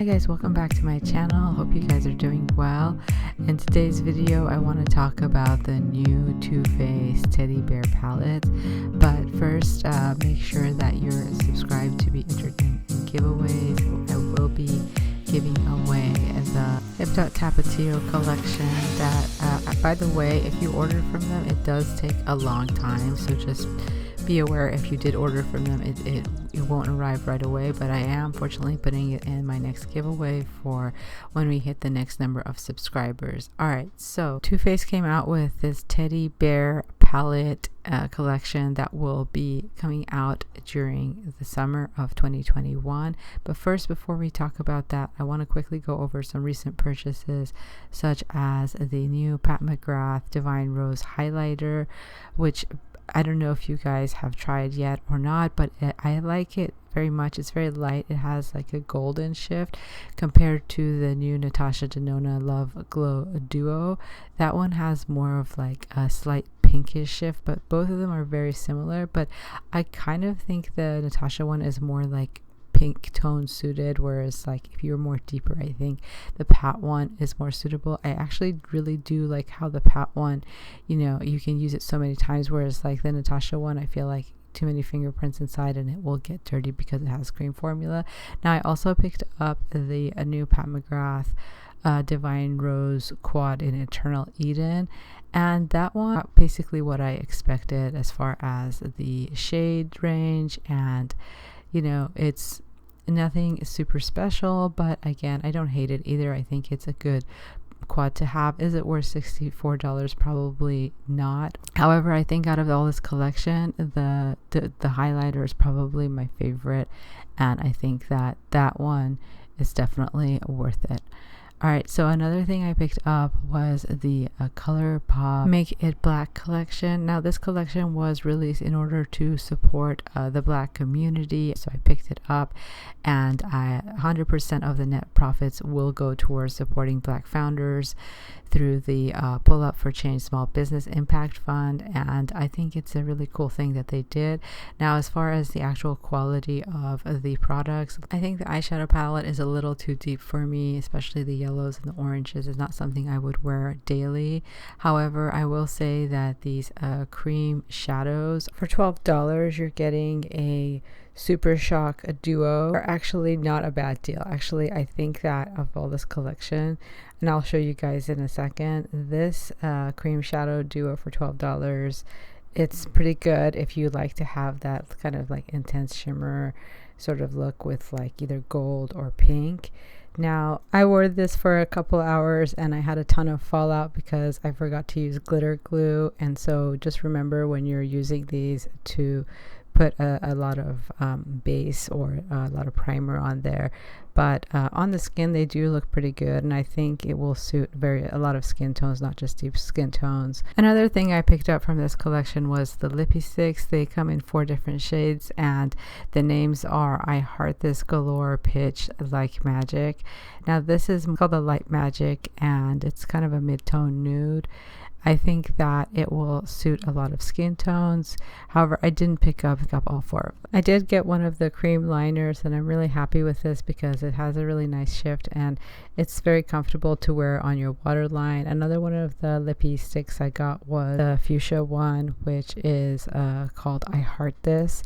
Hi guys, welcome back to my channel. Hope you guys are doing well. In today's video I want to talk about the new Too Faced teddy bear palette, but first make sure that you're subscribed to be entered in giveaways. I will be giving away the Tapatio collection that by the way, if you order from them, it does take a long time, so just be aware if you did order from them, it won't arrive right away, but I am fortunately putting it in my next giveaway for when we hit the next number of subscribers. Alright, so Too Faced came out with this teddy bear palette collection that will be coming out during the summer of 2021. But first, before we talk about that, I want to quickly go over some recent purchases, such as the new Pat McGrath Divine Rose highlighter, which I don't know if you guys have tried yet or not, but I like it very much. It's very light. It has like a golden shift compared to the new Natasha Denona Love Glow Duo. That one has more of like a slight pinkish shift, but both of them are very similar. But I kind of think the Natasha one is more like pink tone suited, whereas like if you're more deeper, I think the Pat one is more suitable. I actually really do like how the Pat one, you know, you can use it so many times, whereas like the Natasha one, I feel like too many fingerprints inside and it will get dirty because it has cream formula. Now I also picked up the new Pat McGrath Divine Rose Quad in Eternal Eden, and that one basically what I expected as far as the shade range, and you know, it's nothing super special, but again, I don't hate it either. I think it's a good quad to have. Is it worth $64? Probably not. However, I think out of all this collection, the highlighter is probably my favorite, and I think that one is definitely worth it. Alright, so another thing I picked up was the Colorpop Make It Black collection. Now this collection was released in order to support the Black community, so I picked it up, and 100% of the net profits will go towards supporting Black founders through the Pull Up for Change Small Business Impact Fund, and I think it's a really cool thing that they did. Now as far as the actual quality of the products, I think the eyeshadow palette is a little too deep for me, especially the yellows and the oranges is not something I would wear daily. However, I will say that these cream shadows for $12, you're getting a Super Shock Duo, are actually not a bad deal. Actually, I think that of all this collection, and I'll show you guys in a second, this cream shadow duo for $12, it's pretty good if you like to have that kind of like intense shimmer sort of look with like either gold or pink. Now I wore this for a couple hours and I had a ton of fallout because I forgot to use glitter glue, and so just remember when you're using these to put a lot of base or a lot of primer on there, but on the skin they do look pretty good, and I think it will suit a lot of skin tones, not just deep skin tones. Another thing I picked up from this collection was the lippy sticks. They come in 4 different shades, and the names are I Heart This Galore, Pitch, Like Magic. Now this is called the Light Magic, and it's kind of a mid-tone nude. I think that it will suit a lot of skin tones. However, I didn't pick up all 4 of them. I did get one of the cream liners, and I'm really happy with this because it has a really nice shift and it's very comfortable to wear on your waterline. Another one of the lippy sticks I got was the fuchsia one, which is called I Heart This.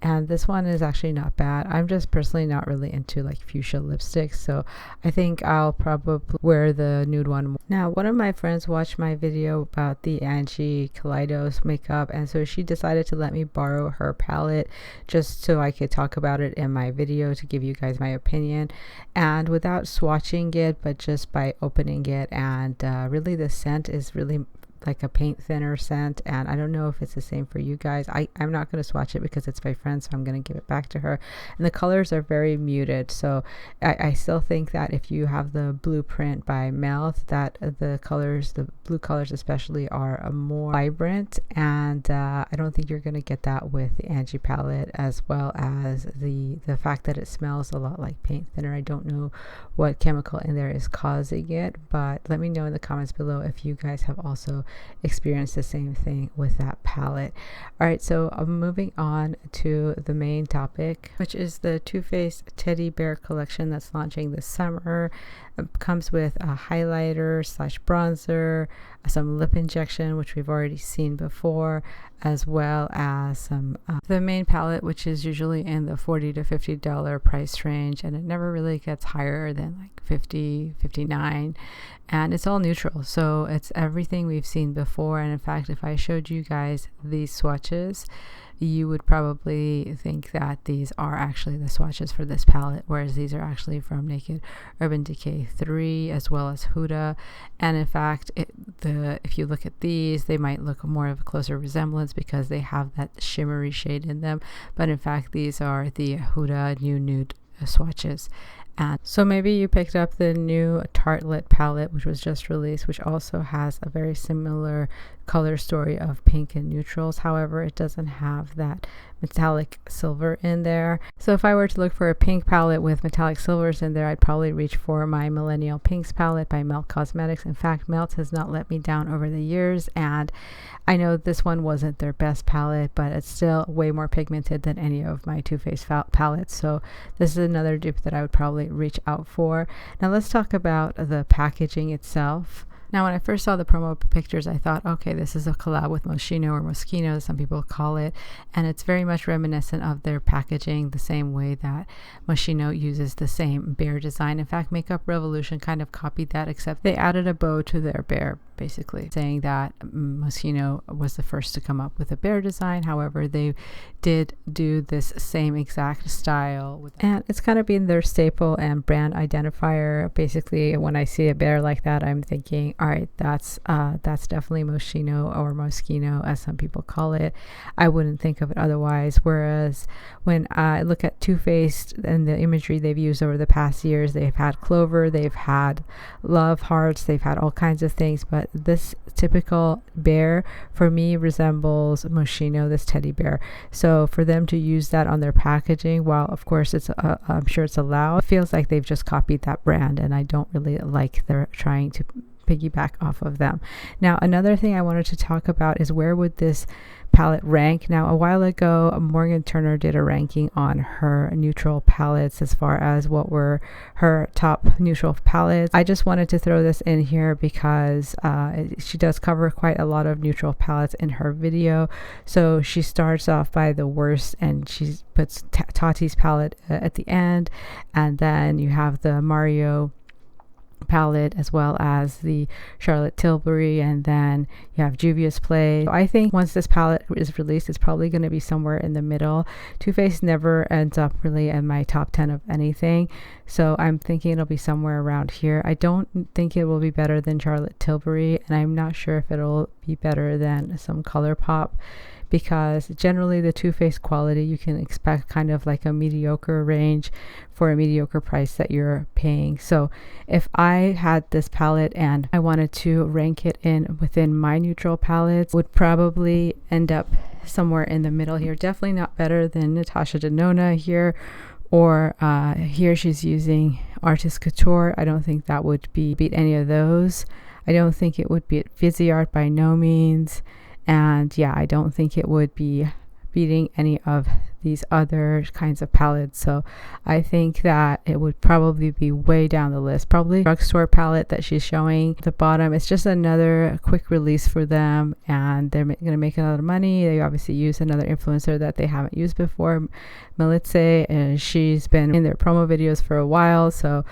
And this one is actually not bad. I'm just personally not really into like fuchsia lipsticks, so I think I'll probably wear the nude one. Now, one of my friends watched my video about the Angiecollidos makeup, and so she decided to let me borrow her palette just so I could talk about it in my video to give you guys my opinion, and without swatching it, but just by opening it, and really the scent is really like a paint thinner scent, and I don't know if it's the same for you guys. I'm not going to swatch it because it's my friend, so I'm going to give it back to her. And the colors are very muted, so I still think that if you have the blueprint by Mouth, that the colors, the blue colors especially, are more vibrant, and I don't think you're going to get that with the Angie palette, as well as the fact that it smells a lot like paint thinner. I don't know what chemical in there is causing it, but let me know in the comments below if you guys have also experience the same thing with that palette. All right, so I'm moving on to the main topic, which is the Too Faced Teddy Bear collection that's launching this summer. It comes with a highlighter / bronzer, some lip injection, which we've already seen before, as well as some the main palette, which is usually in the $40 to $50 price range, and it never really gets higher than like $50, $59, and it's all neutral, so it's everything we've seen before. And in fact, if I showed you guys these swatches, you would probably think that these are actually the swatches for this palette, whereas these are actually from Naked Urban Decay 3 as well as Huda. And in fact, if you look at these, they might look more of a closer resemblance because they have that shimmery shade in them, but in fact these are the Huda New Nude swatches. And so maybe you picked up the new Tartlet palette, which was just released, which also has a very similar color story of pink and neutrals. However, it doesn't have that metallic silver in there. So if I were to look for a pink palette with metallic silvers in there, I'd probably reach for my Millennial Pinks palette by Melt Cosmetics. In fact, Melt has not let me down over the years, and I know this one wasn't their best palette, but it's still way more pigmented than any of my Too Faced palettes. So this is another dupe that I would probably reach out for. Now let's talk about the packaging itself. Now, when I first saw the promo pictures, I thought, okay, this is a collab with Moschino, or Moschino, as some people call it, and it's very much reminiscent of their packaging, the same way that Moschino uses the same bear design. In fact, Makeup Revolution kind of copied that, except they added a bow to their bear, basically saying that Moschino was the first to come up with a bear design. However, they did do this same exact style, and it's kind of been their staple and brand identifier. Basically, when I see a bear like that, I'm thinking, all right, that's definitely Moschino, or Moschino, as some people call it. I wouldn't think of it otherwise. Whereas when I look at Too Faced and the imagery they've used over the past years, they've had clover, they've had love hearts, they've had all kinds of things, but this typical bear for me resembles Moschino, this teddy bear. So for them to use that on their packaging, while of course it's I'm sure it's allowed, it feels like they've just copied that brand, and I don't really like they're trying to piggyback off of them. Now, another thing I wanted to talk about is where would this palette rank. Now, a while ago, Morgan Turner did a ranking on her neutral palettes as far as what were her top neutral palettes. I just wanted to throw this in here because she does cover quite a lot of neutral palettes in her video. So she starts off by the worst, and she puts Tati's palette at the end, and then you have the Mario palette as well as the Charlotte Tilbury, and then you have Juvia's Play. So I think once this palette is released, it's probably going to be somewhere in the middle. Too Faced never ends up really in my top 10 of anything, so I'm thinking it'll be somewhere around here. I don't think it will be better than Charlotte Tilbury, and I'm not sure if it'll be better than some Colorpop, because generally the Too Faced quality you can expect kind of like a mediocre range for a mediocre price that you're paying. So if I had this palette and I wanted to rank it in within my neutral palettes, would probably end up somewhere in the middle here. Definitely not better than Natasha Denona here, or here she's using Artist Couture. I don't think that would beat any of those. I don't think it would beat Viseart by no means. And yeah, I don't think it would be beating any of these other kinds of palettes. So I think that it would probably be way down the list. Probably drugstore palette that she's showing at the bottom. It's just another quick release for them, and they're going to make a lot of money. They obviously use another influencer that they haven't used before, Melitze, and she's been in their promo videos for a while. So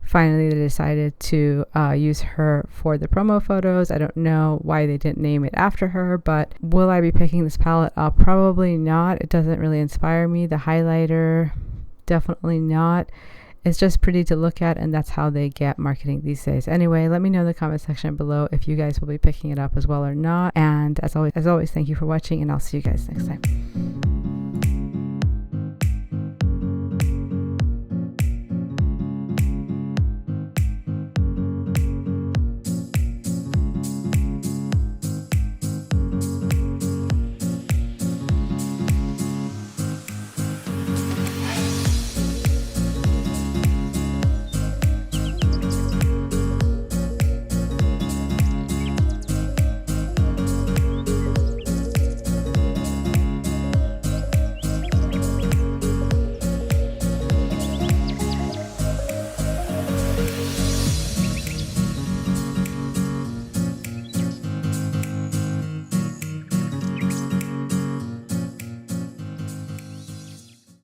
finally they decided to use her for the promo photos. I don't know why they didn't name it after her, but will I be picking this palette up? Probably not. It doesn't really inspire me. The highlighter, definitely not. It's just pretty to look at, and that's how they get marketing these days. Anyway, let me know in the comment section below if you guys will be picking it up as well or not. And as always, thank you for watching, and I'll see you guys next time.